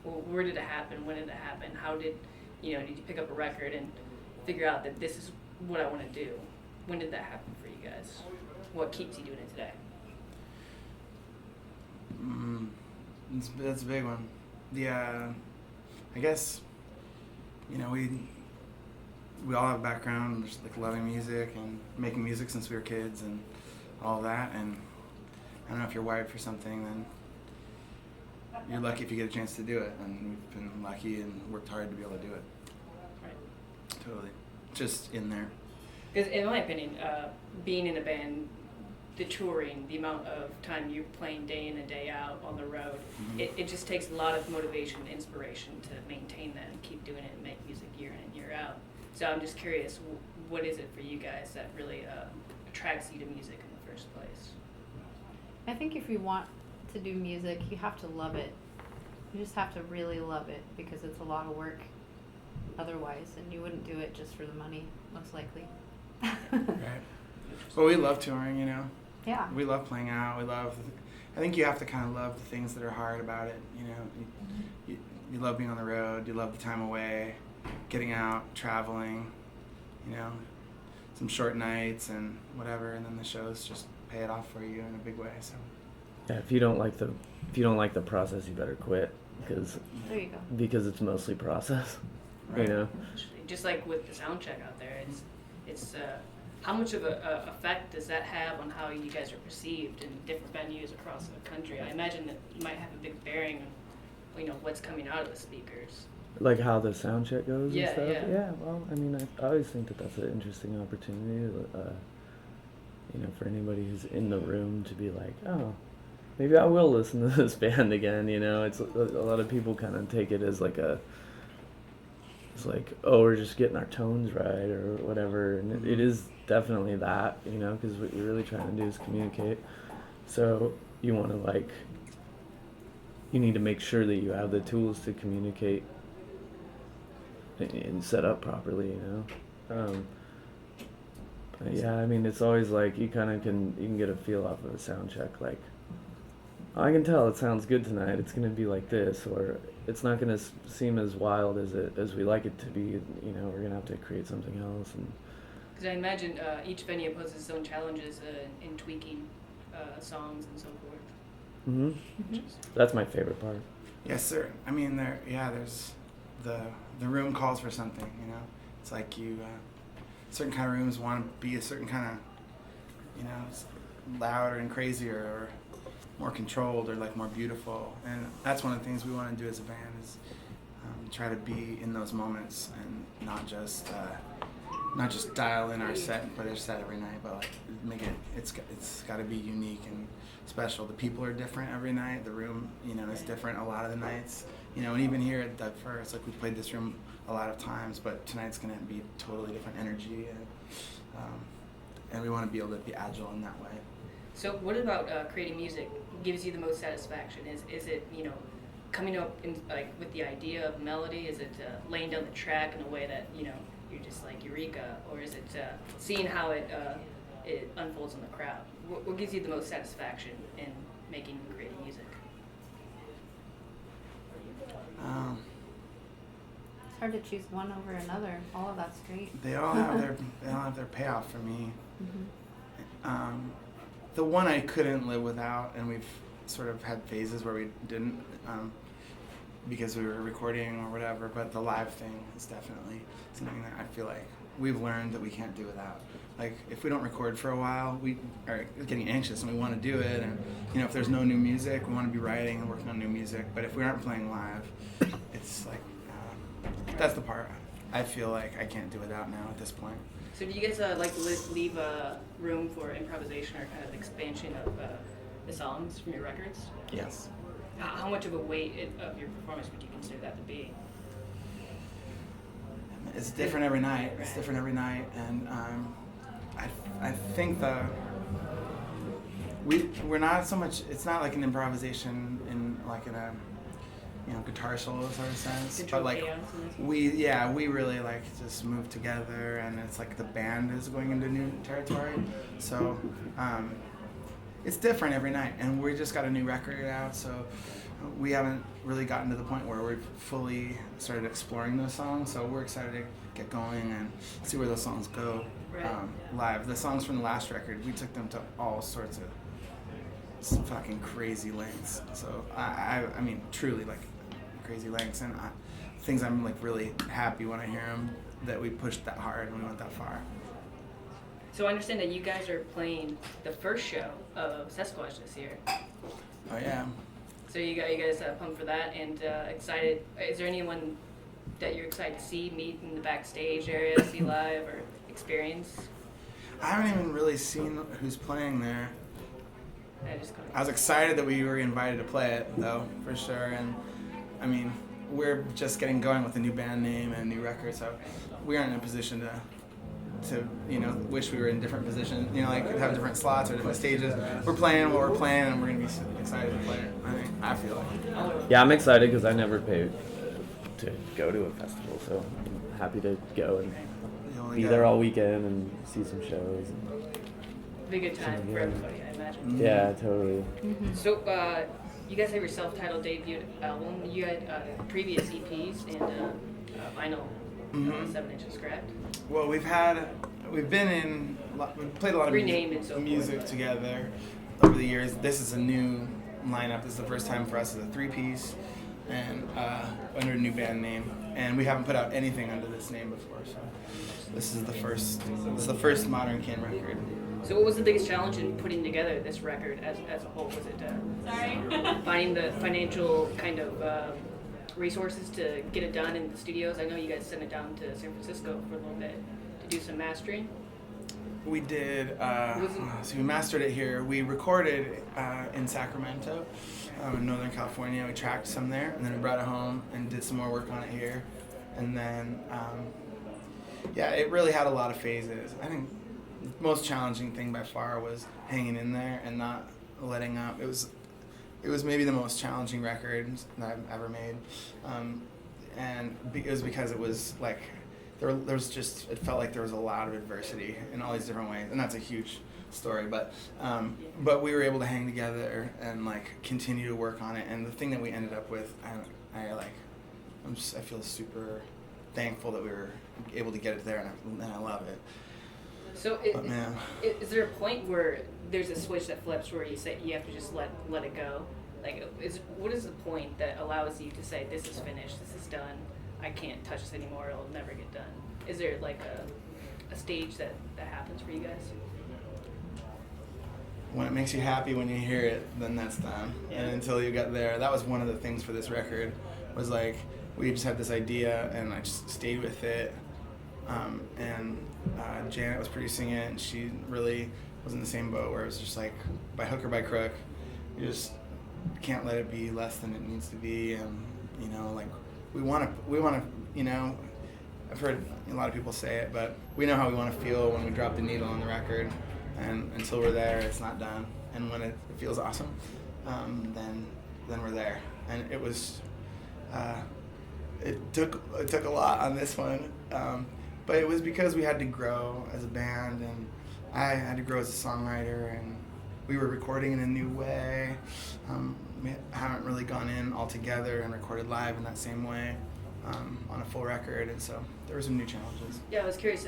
Well, where did it happen? When did it happen? How did did you pick up a record and figure out that this is what I want to do? When did that happen for you guys? What keeps you doing it today? That's a big one. I guess, we all have a background just like loving music and making music since we were kids and all that. And I don't know, if you're wired for something, then you're lucky if you get a chance to do it. And we've been lucky and worked hard to be able to do it. Right. Totally. Just in there. Because in my opinion, being in a band, the touring, the amount of time you're playing day in and day out on the road, it just takes a lot of motivation and inspiration to maintain that and keep doing it and make music year in and year out. So I'm just curious, what is it for you guys that really attracts you to music in the first place? I think if you want to do music, you have to love it. You just have to really love it, because it's a lot of work otherwise, and you wouldn't do it just for the money, most likely. Right. Well, we love touring, Yeah. We love playing out. I think you have to kind of love the things that are hard about it, You love being on the road, you love the time away, getting out, traveling, some short nights and whatever, and then the shows just pay it off for you in a big way. So yeah, if you don't like the process, you better quit, because There you go. because it's mostly process. Right. Just like with the sound check out there, it's how much of a effect does that have on how you guys are perceived in different venues across the country? I imagine that you might have a big bearing on what's coming out of the speakers. Like how the sound check goes Yeah, and stuff. yeah. Well, I mean, I always think that that's an interesting opportunity. For anybody who's in the room to be like, oh, maybe I will listen to this band again. It's a lot of people kind of take it as like it's like, oh, we're just getting our tones right or whatever, and it is definitely that, because what you're really trying to do is communicate. So you want to you need to make sure that you have the tools to communicate and set up properly, Yeah, I mean, it's always like you can get a feel off of a sound check, like, I can tell it sounds good tonight, it's going to be like this, or it's not going to seem as wild as we like it to be, we're going to have to create something else. And Because I imagine each venue poses its own challenges in tweaking songs and so forth. That's my favorite part. yes, sir. I mean, there's the room calls for something. It's like certain kind of rooms want to be a certain kind of, louder and crazier or more controlled or like more beautiful, and that's one of the things we want to do as a band is try to be in those moments and not just dial in our set and play their set every night, but like make it's got to be unique and special. The people are different every night. The room is different a lot of the nights, and even here at Doug Fir, like we played this room a lot of times, but tonight's gonna be totally different energy, and we want to be able to be agile in that way. So what about creating music gives you the most satisfaction? Is it coming up with the idea of melody? Is it laying down the track in a way that you're just like eureka, or is it seeing how it unfolds in the crowd? What gives you the most satisfaction in making and creating music? It's hard to choose one over another. All of that's great. They all have their payoff for me. The one I couldn't live without, and we've sort of had phases where we didn't, because we were recording or whatever, but the live thing is definitely something that I feel like we've learned that we can't do without. Like, if we don't record for a while, we are getting anxious and we want to do it, and if there's no new music, we want to be writing and working on new music, but if we aren't playing live, it's like, that's the part I feel like I can't do without now at this point. So do you guys leave room for improvisation or kind of expansion of the songs from your records? Yes. How much of a weight of your performance would you consider that to be? It's different every night. It's different every night, and I think we're not so much. It's not like an improvisation in a guitar solo sort of sense, Control but like chaos we really like just move together, and it's like the band is going into new territory, so it's different every night, and we just got a new record out, so we haven't really gotten to the point where we've fully started exploring those songs. So we're excited to get going and see where those songs go live. The songs from the last record, we took them to all sorts of fucking crazy lengths. So I mean, truly like crazy lengths, and things I'm like really happy when I hear them that we pushed that hard and we went that far. So I understand that you guys are playing the first show of Sasquatch this year. Oh yeah. So you guys pumped for that and excited. Is there anyone that you're excited to see, meet in the backstage area, see live or experience? I haven't even really seen who's playing there. I was excited that we were invited to play it though, for sure. And I mean, we're just getting going with a new band name and a new record, so we aren't in a position to wish we were in different positions, like have different slots or different stages. We're playing what we're playing, and we're gonna be excited to play it. I feel like. Yeah, I'm excited because I never paid to go to a festival, so I'm happy to go and be there all weekend and see some shows. Be a good time for everybody, I imagine. Yeah, totally. Mm-hmm. So you guys have your self-titled debut album. You had previous EPs and vinyl, 7 inches, correct? Well, we've played a lot of music together over the years. This is a new lineup. This is the first time for us as a 3-piece and under a new band name. And we haven't put out anything under this name before, so this is the first Modern Kin record. So what was the biggest challenge in putting together this record as a whole? Was it finding the financial kind of resources to get it done in the studios? I know you guys sent it down to San Francisco for a little bit to do some mastering. We did, so we mastered it here. We recorded in Sacramento, in Northern California. We tracked some there, and then we brought it home and did some more work on it here. And then, it really had a lot of phases. I think the most challenging thing by far was hanging in there and not letting up. It was maybe the most challenging record that I've ever made, and it was because it was like it felt like there was a lot of adversity in all these different ways, and that's a huge story. But we were able to hang together and like continue to work on it. And the thing that we ended up with, I feel super thankful that we were able to get it there, and I love it. So is there a point where there's a switch that flips where you say you have to just let it go? Like, what is the point that allows you to say, this is finished, this is done, I can't touch this anymore, it'll never get done? Is there like a stage that happens for you guys? When it makes you happy when you hear it, then that's done. Yeah. And until you get there, that was one of the things for this record, was like, we just had this idea and I just stayed with it. Janet was producing it, and she really was in the same boat where it was just like, by hook or by crook, you just can't let it be less than it needs to be. And like we want to, I've heard a lot of people say it, but we know how we want to feel when we drop the needle on the record, and until we're there, it's not done. And when it feels awesome, then we're there. And it was, it took a lot on this one. But it was because we had to grow as a band, and I had to grow as a songwriter, and we were recording in a new way. We haven't really gone in all together and recorded live in that same way on a full record, and so there were some new challenges. Yeah, I was curious.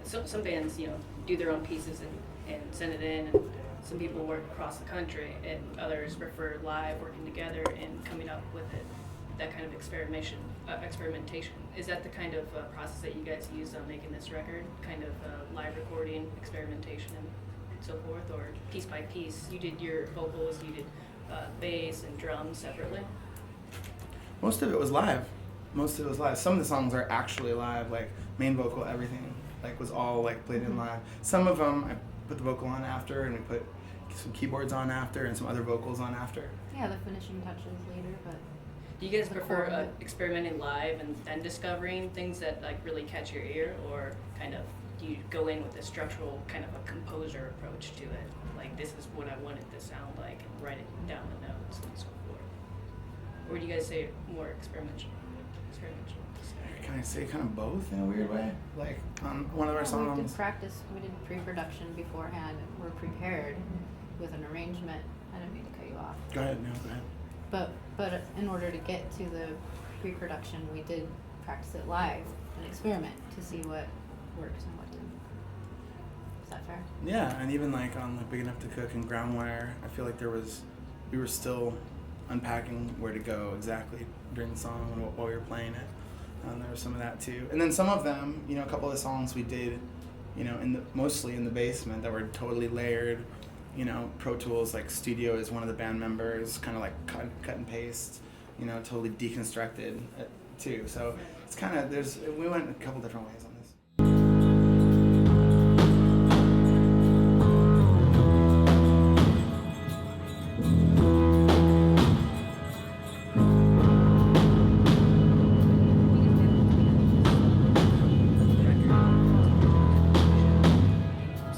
Some bands, do their own pieces and send it in, and some people work across the country, and others prefer live, working together and coming up with it. That kind of experimentation. Is that the kind of process that you guys used on making this record? Kind of live recording, experimentation, and so forth, or piece by piece? You did your vocals, you did bass and drums separately? Most of it was live. Some of the songs are actually live, like main vocal, everything, like was all like played in live. Some of them I put the vocal on after, and we put some keyboards on after, and some other vocals on after. Yeah, the finishing touches later, but. Do you guys prefer experimenting live and then discovering things that like really catch your ear, or kind of do you go in with a structural kind of a composer approach to it? Like, this is what I want it to sound like, and write it down the notes and so forth. Or do you guys say more experimental? Can I say kind of both in a weird way? Like on one of our songs. We did practice. We did pre-production beforehand. We're prepared with an arrangement. I didn't mean to cut you off. Go ahead. No, go ahead. But in order to get to the pre-production, we did practice it live and experiment to see what works and what didn't. Is that fair? Yeah, and even like on like Big Enough to Cook and Groundwire, I feel like we were still unpacking where to go exactly during the song and while we were playing it. There was some of that too, and then some of them, you know, a couple of the songs we did, you know, mostly in the basement that were totally layered. You know, Pro Tools, like Studio is one of the band members, kind of like cut and paste, you know, totally deconstructed too. So it's kind of we went a couple different ways on this.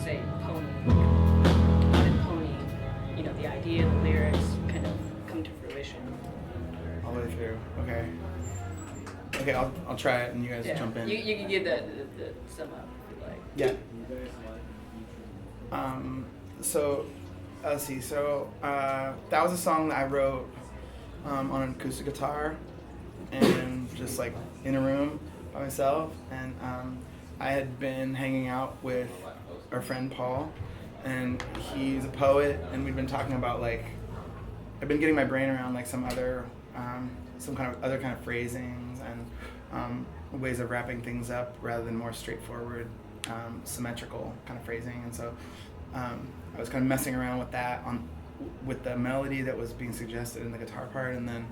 Say pony, on pony, you know, the idea, the lyrics kind of come to fruition. All the way through. Okay, I'll try it and you guys jump in. You can give the sum up if you like. Yeah. So let's see. So that was a song that I wrote on an acoustic guitar, and just like in a room by myself. And I had been hanging out with our friend Paul, and he's a poet, and we'd been talking about like I've been getting my brain around like some other other kind of phrasings and ways of wrapping things up rather than more straightforward symmetrical kind of phrasing. And so I was kind of messing around with that with the melody that was being suggested in the guitar part, and then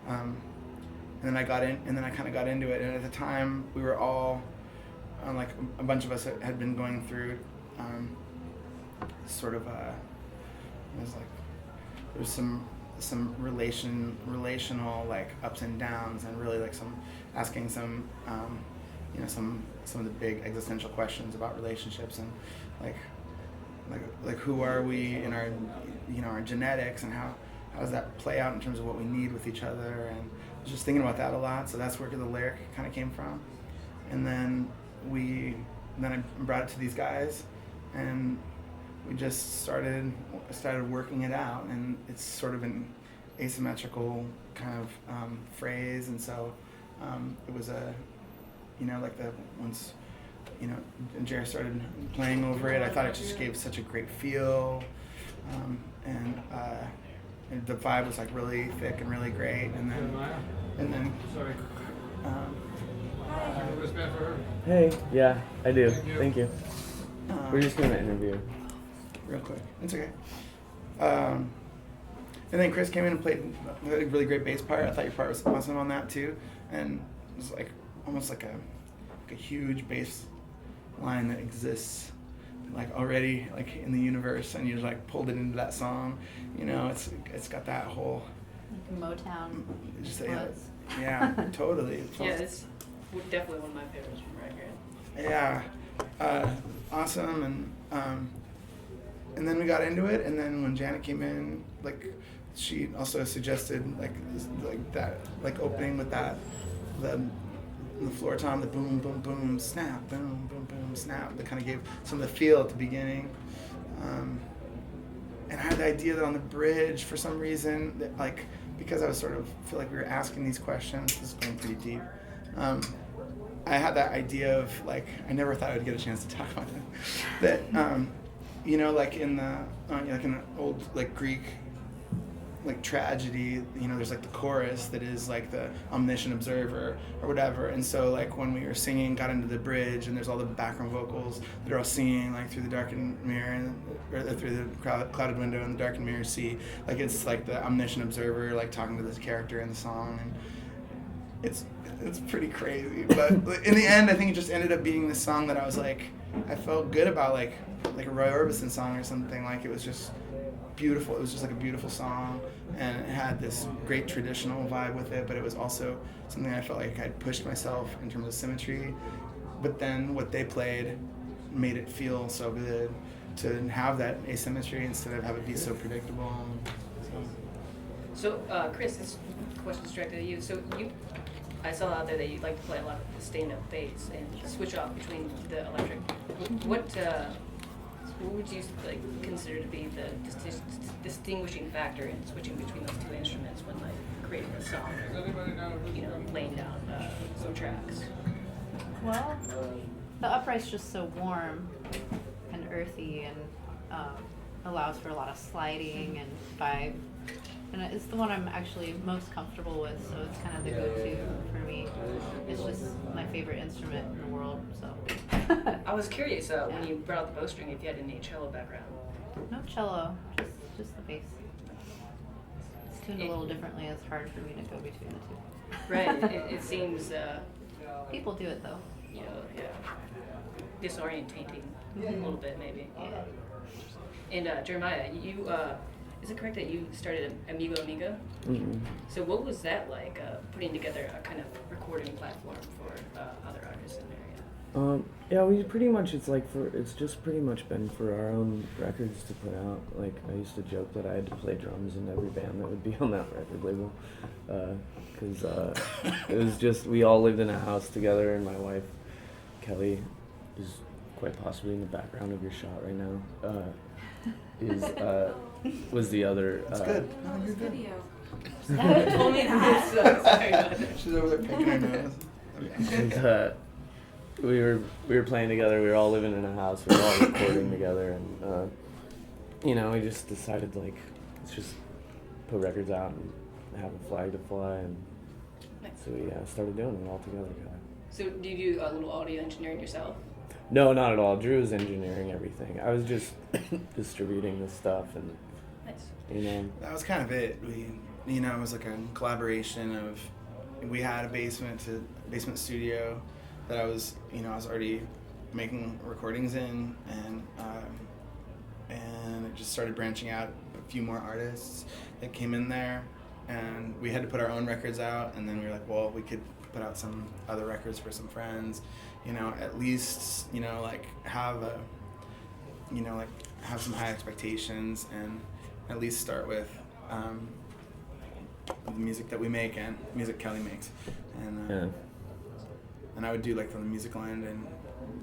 I kind of got into it. And at the time we were all like a bunch of us had been going through sort of it was like there was some relational like ups and downs, and really like asking some you know some of the big existential questions about relationships, and like who are we in our, you know, our genetics, and how does that play out in terms of what we need with each other. And I was just thinking about that a lot, so that's where the lyric kind of came from. And then I brought it to these guys, and we just started working it out, and it's sort of an asymmetrical kind of phrase. And so it was once, you know, Jerry started playing over it, I thought it just gave such a great feel, and the vibe was like really thick and really great. And then Hey, yeah, I do. Thank you. We're just doing an interview. Real quick, it's okay. And then Chris came in and played a really great bass part. I thought your part was awesome on that too, and it was like almost like a huge bass line that exists like already like in the universe, and you just like pulled it into that song. You know, it's got that whole Like Motown. just yeah, totally. Yeah, it's definitely one of my favorites from record. Yeah, awesome. And then we got into it, and then when Janet came in, like she also suggested like that, like opening with that the floor tom, the boom boom boom snap, boom boom boom snap, that kind of gave some of the feel at the beginning. And I had the idea that on the bridge, for some reason, that like because I was sort of feel like we were asking these questions, this is going pretty deep. I had that idea of like I never thought I would get a chance to talk about it. That you know, like in the like in an old like Greek like tragedy, you know, there's like the chorus that is like the omniscient observer or whatever. And so like when we were singing, got into the bridge, and there's all the background vocals that are all singing like through the darkened mirror or through the clouded window and the darkened mirror see, like it's like the omniscient observer like talking to this character in the song, and it's pretty crazy. But in the end, I think it just ended up being this song that I was like, I felt good about, like a Roy Orbison song or something. Like it was just beautiful. It was just like a beautiful song, and it had this great traditional vibe with it, but it was also something I felt like I'd pushed myself in terms of symmetry. But then what they played made it feel so good to have that asymmetry instead of have it be so predictable. So, Chris, this question's directed at you. So I saw out there that you like to play a lot of stand-up bass and switch off between the electric. What what would you like consider to be the distinguishing factor in switching between those two instruments when like creating a song, or, laying down some tracks? Well, the upright's just so warm and earthy and allows for a lot of sliding and vibe. And it's the one I'm actually most comfortable with, so it's kind of the go-to for me. It's just my favorite instrument in the world, so. I was curious when you brought out the bowstring if you had any cello background. No cello, just the bass. It's tuned a little differently. It's hard for me to go between the two. Right. It seems. People do it though. Disorientating a little bit maybe. Yeah. And Jeremiah, you is it correct that you started Amigo Amigo? Mm-hmm. So what was that like, putting together a kind of recording platform for other artists in the area? Yeah, we pretty much, it's just pretty much been for our own records to put out. Like, I used to joke that I had to play drums in every band that would be on that record label. Because it was just, we all lived in a house together, and my wife, Kelly, is quite possibly in the background of your shot right now, was the other. That's good. No, you're good. Video. Told me that. Sorry about that. She's over there picking her nose. And, we were playing together. We were all living in a house. We were all recording together, and we just decided like let's just put records out and have a flag to fly, and Nice. so we started doing it all together. So do you do a little audio engineering yourself? No, not at all. Drew was engineering everything. I was just distributing the stuff, and Nice. That was kind of it. It was like a collaboration of, we had a basement studio that I was already making recordings in, and it just started branching out. A few more artists that came in there, and we had to put our own records out, and then we were like, well, we could put out some other records for some friends, at least, have some high expectations, and at least start with the music that we make and music Kelly makes, and I would do like from the musical end, and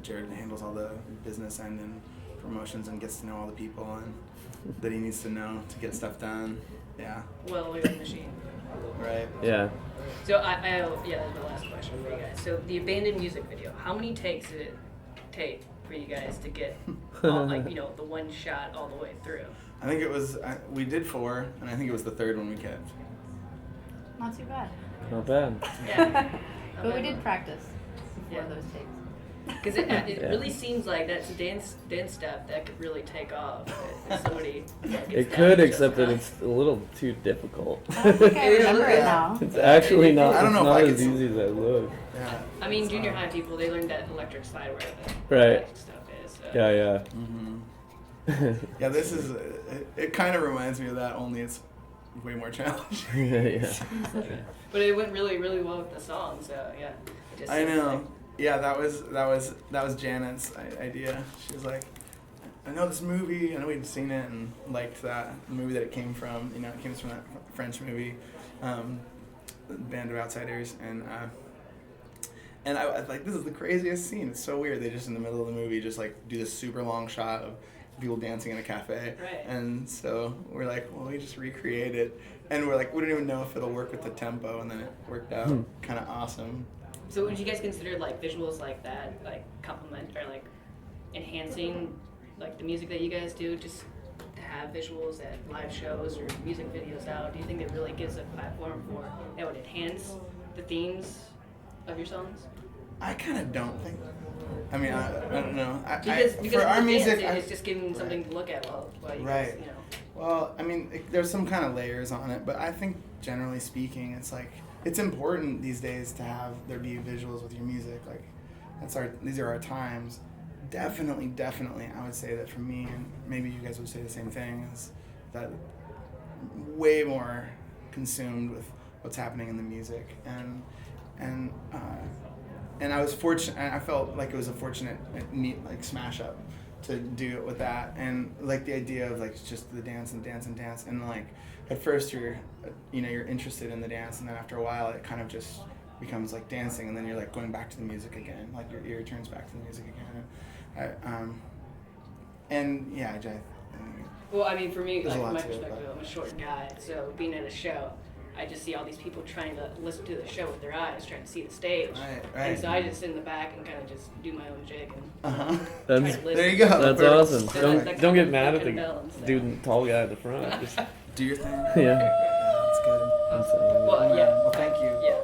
Jared handles all the business end and promotions and gets to know all the people and that he needs to know to get stuff done. Yeah. Well-oiled machine. Right. Yeah. So that's the last question for you guys. So the abandoned music video, how many takes did it take for you guys to get the one shot all the way through? I think it was, we did 4, and I think it was the 3rd one we kept. Not too bad. Not bad. Yeah. But we did practice before Yeah. those takes. Because it really seems like that's a dance step that could really take off if somebody gets It down could, to except that it. it's a little too difficult. I don't think I remember it now. It's actually not. I don't It's know if not I as could- easy as it looks. Yeah. I mean, junior high people, they learned that electric slide where the Right. magic stuff is. Yeah, yeah. Mm-hmm. Yeah, this is, it kind of reminds me of that, only it's way more challenging. Yeah. But it went really, really well with the song, so yeah. It just I seems know. like- Yeah, that was Janet's idea. She was like, I know this movie. I know we'd seen it and liked that movie that it came from. It came from that French movie, Band of Outsiders, and I was like, this is the craziest scene. It's so weird. They just in the middle of the movie just like do this super long shot of people dancing in a cafe. Right. And so we're like, well, we just recreate it, and we're like, we don't even know if it'll work with the tempo, and then it worked out kind of awesome. So would you guys consider like visuals like that, like complement or like enhancing like the music that you guys do, just to have visuals at live shows or music videos out? Do you think it really gives a platform for that would enhance the themes of your songs? I kind of don't think. I mean, I don't know. Because for our the music, dance, it's just giving something to look at while you Right. guys, Well, I mean, there's some kind of layers on it, but I think generally speaking, it's like it's important these days to have there be visuals with your music. Like these are our times. Definitely, I would say that for me, and maybe you guys would say the same thing, is that way more consumed with what's happening in the music, and I was fortunate. I felt like it was a fortunate, neat, like smash up to do it with that, and like the idea of like just the dance, and like at first you're interested in the dance, and then after a while it kind of just becomes like dancing, and then you're like going back to the music again, like your ear turns back to the music again. And yeah, Well, I mean, for me, There's like a from lot my to it, perspective, but- I'm a short guy, so being at a show, I just see all these people trying to listen to the show with their eyes, trying to see the stage. Right, And right. so I just sit in the back and kind of just do my own jig and Uh-huh. try That's to listen. There you go. that's Perfect. awesome. That- Don't that don't kind get of- mad that at kind the of balance there. dude, tall guy at the front. Just Do your thing. yeah. That's good. That's, Well, yeah. Well, thank you. Yeah.